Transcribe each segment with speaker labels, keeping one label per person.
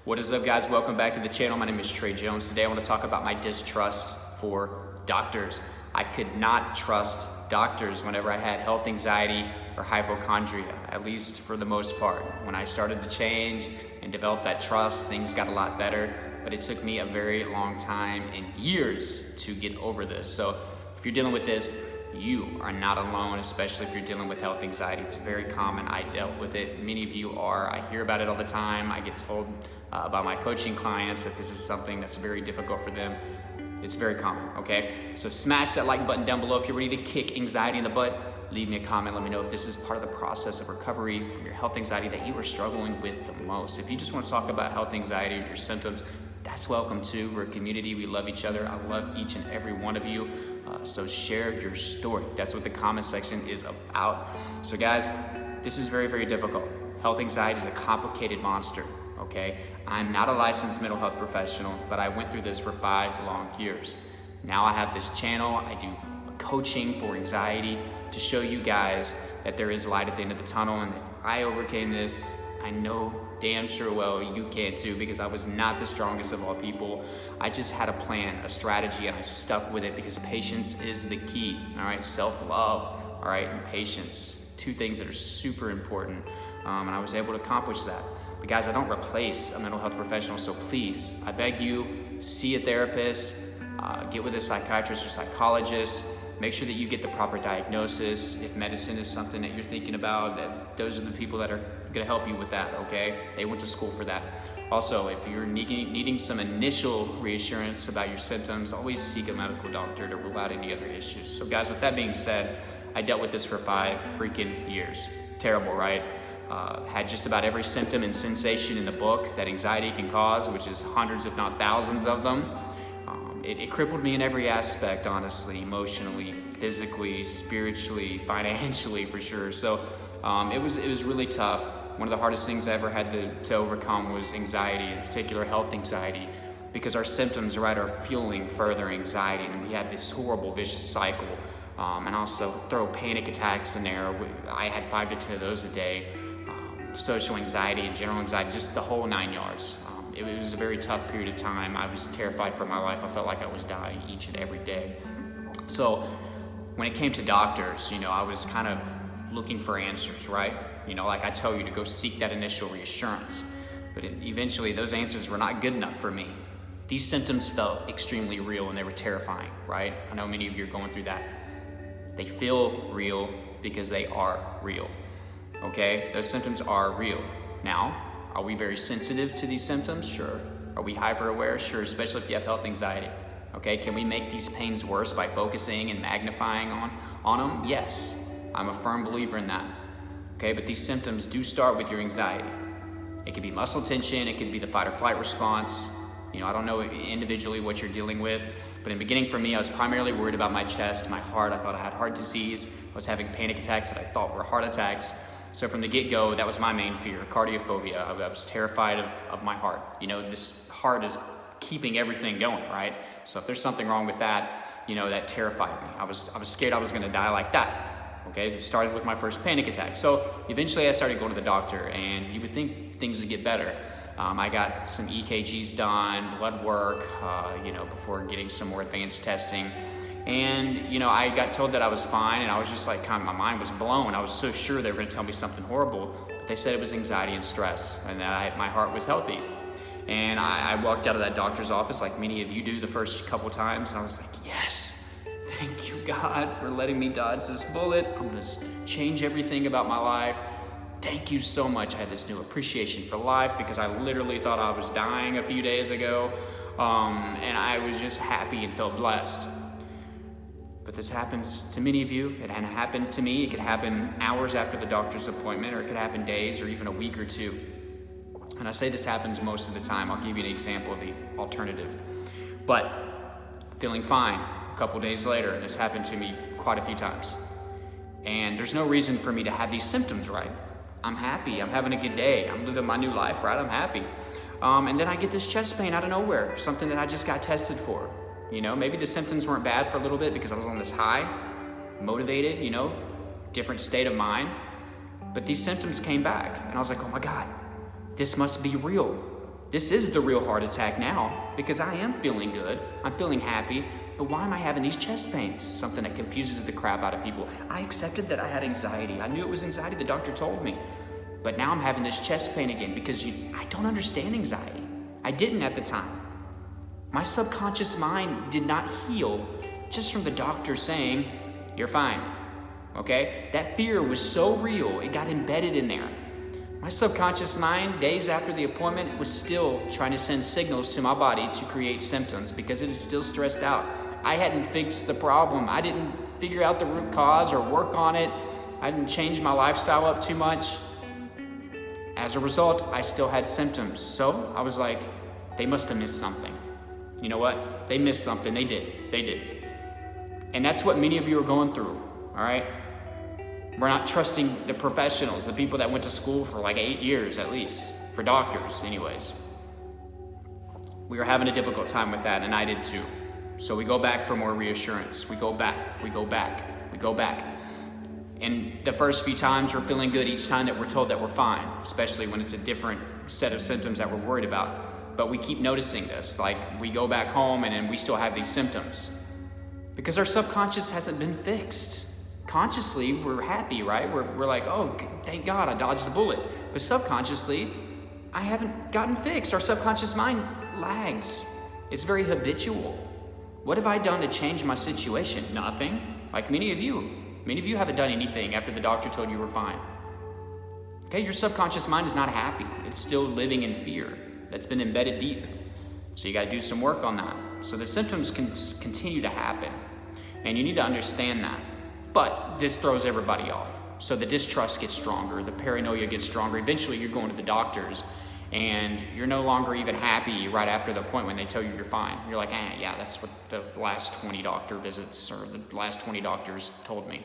Speaker 1: What is up, guys? Welcome back to the channel. My name is Trey Jones. Today I want to talk about my distrust for doctors. I could not trust doctors whenever I had health anxiety or hypochondria, at least for the most part. When I started to change and develop that trust, things got a lot better, but it took me a very long time and years to get over this. So if you're dealing with this, you are not alone, especially if you're dealing with health anxiety. It's very common. I dealt with it. Many of you are. I hear about it all the time. I get told by my coaching clients that this is something that's very difficult for them. It's very common, okay? So smash that like button down below if you're ready to kick anxiety in the butt. Leave me a comment. Let me know if this is part of the process of recovery from your health anxiety that you are struggling with the most. If you just want to talk about health anxiety or your symptoms, that's welcome too. We're a community. We love each other. I love each and every one of you. So share your story. That's what the comment section is about. So guys, this is very, very difficult. Health anxiety is a complicated monster, okay? I'm not a licensed mental health professional, but I went through this for 5 long years. Now I have this channel. I do coaching for anxiety to show you guys that there is light at the end of the tunnel. And if I overcame this, I know damn sure well you can too, because I was not the strongest of all people. I just had a plan, a strategy, and I stuck with it because patience is the key, all right? Self-love, all right, and patience, 2 things that are super important, and I was able to accomplish that. But guys, I don't replace a mental health professional, so please, I beg you, see a therapist, get with a psychiatrist or psychologist. Make sure that you get the proper diagnosis. If medicine is something that you're thinking about, those are the people that are gonna help you with that, okay? They went to school for that. Also, if you're needing some initial reassurance about your symptoms, always seek a medical doctor to rule out any other issues. So guys, with that being said, I dealt with this for 5 freaking years. Terrible, right? Had just about every symptom and sensation in the book that anxiety can cause, which is hundreds if not thousands of them. It crippled me in every aspect, honestly, emotionally, physically, spiritually, financially, for sure. So it was really tough. One of the hardest things I ever had to overcome was anxiety, in particular health anxiety, because our symptoms, right, are fueling further anxiety, and we had this horrible vicious cycle. And also throw panic attacks in there. I had 5 to 10 of those a day. Social anxiety and general anxiety, just the whole 9 yards. It was a very tough period of time. I was terrified for my life. I felt like I was dying each and every day. So when it came to doctors, I was kind of looking for answers, right? Like I tell you to go seek that initial reassurance. But eventually those answers were not good enough for me. These symptoms felt extremely real and they were terrifying, right? I know many of you are going through that. They feel real because they are real, okay? Those symptoms are real. Now, are we very sensitive to these symptoms? Sure. Are we hyper aware? Sure, especially if you have health anxiety. Okay, can we make these pains worse by focusing and magnifying on them? Yes, I'm a firm believer in that. Okay, but these symptoms do start with your anxiety. It could be muscle tension, it could be the fight or flight response. I don't know individually what you're dealing with, but in the beginning for me, I was primarily worried about my chest, my heart. I thought I had heart disease. I was having panic attacks that I thought were heart attacks. So from the get-go, that was my main fear, cardiophobia. I was terrified of my heart. This heart is keeping everything going, right? So if there's something wrong with that, that terrified me. I was scared I was gonna die like that. Okay, it started with my first panic attack. So eventually I started going to the doctor, and you would think things would get better. I got some EKGs done, blood work, before getting some more advanced testing. And, I got told that I was fine, and I was just like, my mind was blown. I was so sure they were gonna tell me something horrible, but they said it was anxiety and stress, and that my heart was healthy. And I walked out of that doctor's office like many of you do the first couple times, and I was like, yes, thank you, God, for letting me dodge this bullet. I'm gonna change everything about my life. Thank you so much. I had this new appreciation for life because I literally thought I was dying a few days ago, and I was just happy and felt blessed. But this happens to many of you. It hadn't happened to me. It could happen hours after the doctor's appointment, or it could happen days or even a week or 2. And I say this happens most of the time. I'll give you an example of the alternative. But feeling fine a couple days later, and this happened to me quite a few times. And there's no reason for me to have these symptoms, right? I'm happy. I'm having a good day. I'm living my new life, right? I'm happy. And then I get this chest pain out of nowhere, something that I just got tested for. Maybe the symptoms weren't bad for a little bit because I was on this high, motivated, different state of mind. But these symptoms came back, and I was like, oh my God, this must be real. This is the real heart attack now because I am feeling good, I'm feeling happy, but why am I having these chest pains? Something that confuses the crap out of people. I accepted that I had anxiety. I knew it was anxiety, the doctor told me. But now I'm having this chest pain again because I don't understand anxiety. I didn't at the time. My subconscious mind did not heal just from the doctor saying, you're fine, okay? That fear was so real, it got embedded in there. My subconscious mind, days after the appointment, was still trying to send signals to my body to create symptoms because it is still stressed out. I hadn't fixed the problem. I didn't figure out the root cause or work on it. I didn't change my lifestyle up too much. As a result, I still had symptoms. So I was like, they must have missed something. You know what? They missed something. They did. And that's what many of you are going through, all right? We're not trusting the professionals, the people that went to school for like 8 years at least, for doctors anyways. We were having a difficult time with that, and I did too. So we go back for more reassurance. We go back. And the first few times we're feeling good each time that we're told that we're fine, especially when it's a different set of symptoms that we're worried about. But we keep noticing this, like we go back home and then we still have these symptoms because our subconscious hasn't been fixed. Consciously, we're happy, right? We're like, oh, thank God I dodged a bullet. But subconsciously, I haven't gotten fixed. Our subconscious mind lags. It's very habitual. What have I done to change my situation? Nothing. Like many of you haven't done anything after the doctor told you were fine. Okay, your subconscious mind is not happy. It's still living in fear. That's been embedded deep. So you got to do some work on that. So the symptoms can continue to happen. And you need to understand that. But this throws everybody off. So the distrust gets stronger, the paranoia gets stronger. Eventually you're going to the doctors and you're no longer even happy right after the appointment when they tell you you're fine. You're like, yeah, that's what the last 20 doctor visits or the last 20 doctors told me.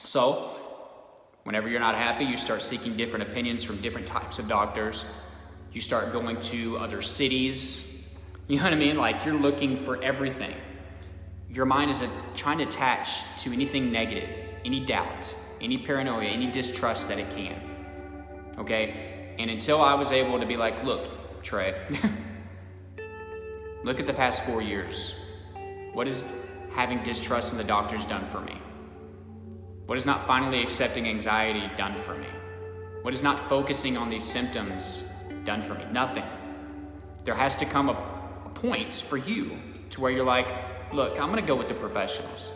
Speaker 1: So whenever you're not happy, you start seeking different opinions from different types of doctors. You start going to other cities. You know what I mean? Like you're looking for everything. Your mind is trying to attach to anything negative, any doubt, any paranoia, any distrust that it can. Okay? And until I was able to be like, look, Trey, look at the past 4 years. What has having distrust in the doctors done for me? What has not finally accepting anxiety done for me? What has not focusing on these symptoms done for me? Nothing. There has to come a point for you to where you're like, look, I'm gonna go with the professionals.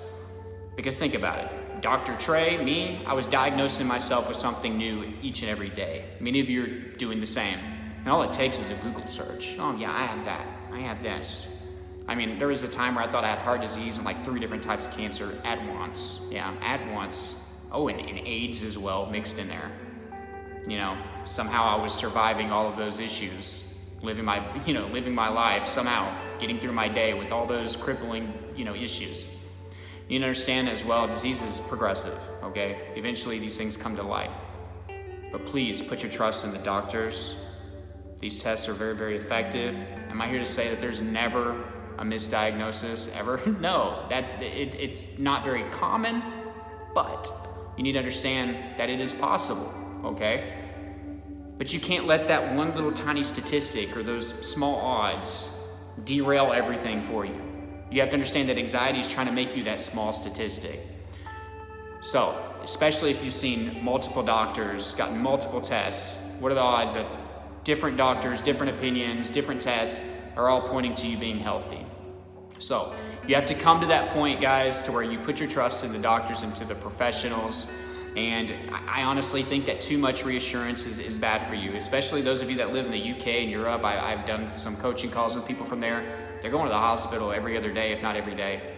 Speaker 1: Because think about it. Dr. Trey, me, I was diagnosing myself with something new each and every day. Many of you are doing the same. And all it takes is a Google search. Oh yeah, I have that. I have this. I mean, there was a time where I thought I had heart disease and like 3 different types of cancer at once. Yeah, at once. Oh, and AIDS as well mixed in there. You know, somehow I was surviving all of those issues. Living my life somehow, getting through my day with all those crippling, issues. You need to understand as well, disease is progressive, okay? Eventually these things come to light. But please put your trust in the doctors. These tests are very, very effective. Am I here to say that there's never a misdiagnosis ever? No, it's not very common, but you need to understand that it is possible, okay? But you can't let that one little tiny statistic or those small odds derail everything for you. You have to understand that anxiety is trying to make you that small statistic. So, especially if you've seen multiple doctors, gotten multiple tests, what are the odds that different doctors, different opinions, different tests are all pointing to you being healthy? So, you have to come to that point, guys, to where you put your trust in the doctors and to the professionals. And I honestly think that too much reassurance is bad for you, especially those of you that live in the UK and Europe. I've done some coaching calls with people from there. They're going to the hospital every other day, if not every day.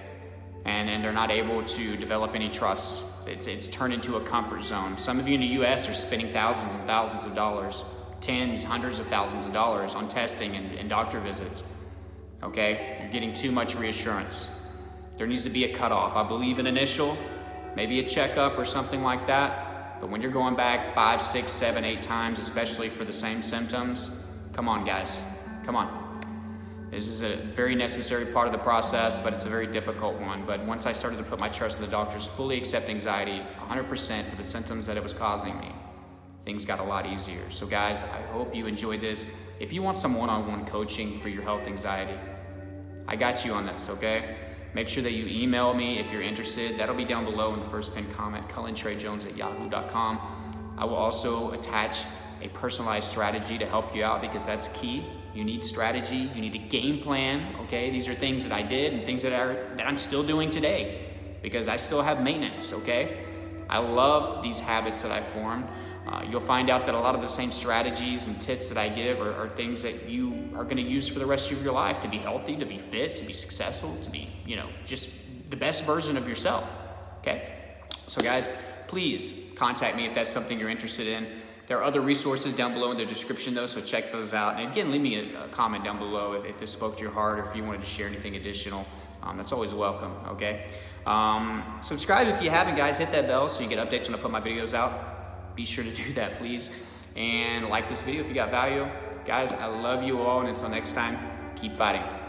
Speaker 1: And they're not able to develop any trust. It's turned into a comfort zone. Some of you in the US are spending thousands and thousands of dollars, tens, hundreds of thousands of dollars on testing and doctor visits. Okay? You're getting too much reassurance. There needs to be a cutoff. I believe in initial, maybe a checkup or something like that. But when you're going back 5, 6, 7, 8 times, especially for the same symptoms, come on, guys. Come on. This is a very necessary part of the process, but it's a very difficult one. But once I started to put my trust in the doctors, fully accept anxiety 100% for the symptoms that it was causing me, things got a lot easier. So guys, I hope you enjoyed this. if you want some one-on-one coaching for your health anxiety, I got you on this, okay? Make sure that you email me if you're interested. That'll be down below in the first pinned comment, cullentreyjones@yahoo.com. I will also attach a personalized strategy to help you out, because that's key. You need strategy, you need a game plan, okay? These are things that I did and things that I'm still doing today, because I still have maintenance, okay? I love these habits that I formed. You'll find out that a lot of the same strategies and tips that I give are things that you are gonna use for the rest of your life to be healthy, to be fit, to be successful, to be, just the best version of yourself, okay? So guys, please contact me if that's something you're interested in. There are other resources down below in the description though, so check those out. And again, leave me a comment down below if this spoke to your heart, or if you wanted to share anything additional. That's always welcome, okay? Subscribe if you haven't, guys. Hit that bell so you get updates when I put my videos out. Be sure to do that, please. And like this video if you got value. Guys, I love you all, and until next time, keep fighting.